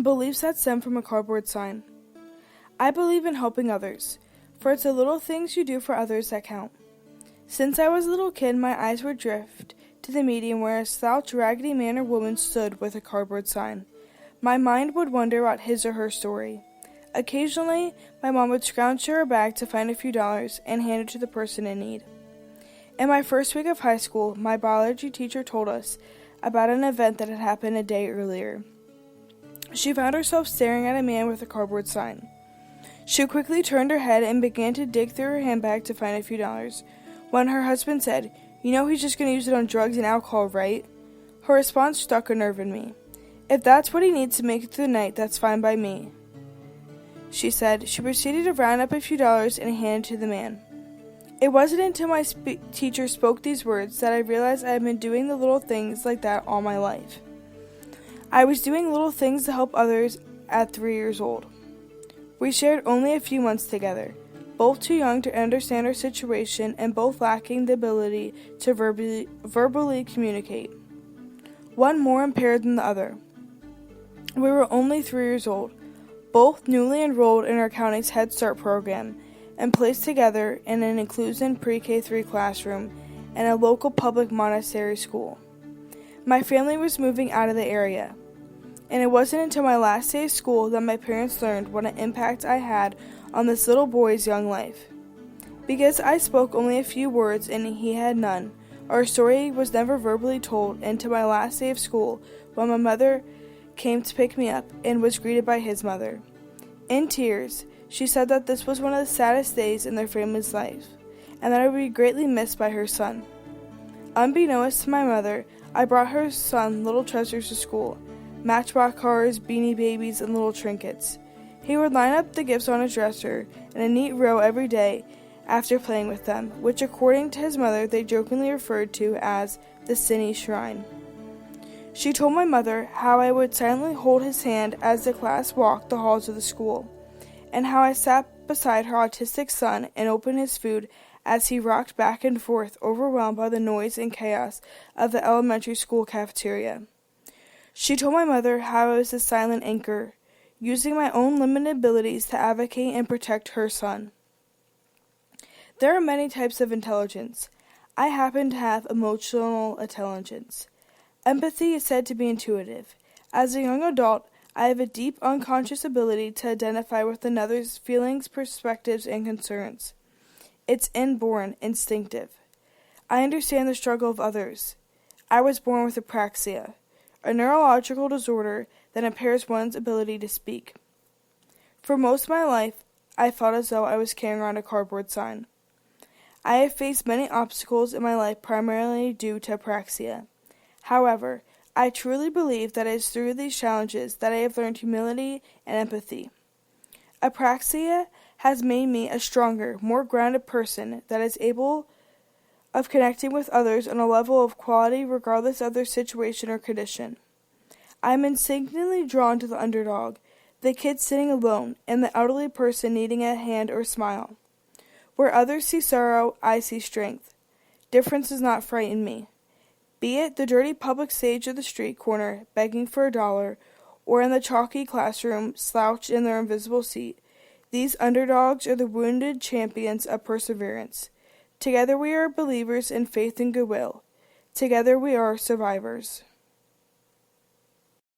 Beliefs that stem from a cardboard sign. I believe in helping others, for it's the little things you do for others that count. Since I was a little kid, my eyes would drift to the median where a slouched, raggedy man or woman stood with a cardboard sign. My mind would wander about his or her story. Occasionally, my mom would scrounge to her bag to find a few dollars and hand it to the person in need. In my first week of high school, my biology teacher told us about an event that had happened a day earlier. She found herself staring at a man with a cardboard sign. She quickly turned her head and began to dig through her handbag to find a few dollars, when her husband said, "You know he's just going to use it on drugs and alcohol, right?" Her response struck a nerve in me. "If that's what he needs to make it through the night, that's fine by me," she said. She proceeded to round up a few dollars and hand it to the man. It wasn't until my teacher spoke these words that I realized I had been doing the little things like that all my life. I was doing little things to help others at 3 years old. We shared only a few months together, both too young to understand our situation and both lacking the ability to verbally communicate. One more impaired than the other. We were only 3 years old, both newly enrolled in our county's Head Start program, and placed together in an inclusion pre-K-3 classroom in a local public Montessori school. My family was moving out of the area, and it wasn't until my last day of school that my parents learned what an impact I had on this little boy's young life. Because I spoke only a few words and he had none, our story was never verbally told until my last day of school when my mother came to pick me up and was greeted by his mother. In tears, she said that this was one of the saddest days in their family's life, and that I would be greatly missed by her son. Unbeknownst to my mother, I brought her son little treasures to school, Matchbox cars, beanie babies, and little trinkets. He would line up the gifts on his dresser in a neat row every day after playing with them, which according to his mother they jokingly referred to as the Sinny Shrine. She told my mother how I would silently hold his hand as the class walked the halls of the school, and how I sat beside her autistic son and opened his food as he rocked back and forth, overwhelmed by the noise and chaos of the elementary school cafeteria. She told my mother how I was a silent anchor, using my own limited abilities to advocate and protect her son. There are many types of intelligence. I happen to have emotional intelligence. Empathy is said to be intuitive. As a young adult, I have a deep unconscious ability to identify with another's feelings, perspectives, and concerns. It's inborn, instinctive. I understand the struggle of others. I was born with apraxia, a neurological disorder that impairs one's ability to speak. For most of my life, I felt as though I was carrying around a cardboard sign. I have faced many obstacles in my life primarily due to apraxia. However, I truly believe that it is through these challenges that I have learned humility and empathy. Apraxia has made me a stronger, more grounded person that is able of connecting with others on a level of quality regardless of their situation or condition. I am instinctively drawn to the underdog, the kid sitting alone, and the elderly person needing a hand or smile. Where others see sorrow, I see strength. Difference does not frighten me. Be it the dirty public stage of the street corner begging for $1, or in the chalky classroom slouched in their invisible seat, these underdogs are the wounded champions of perseverance. Together we are believers in faith and goodwill. Together we are survivors.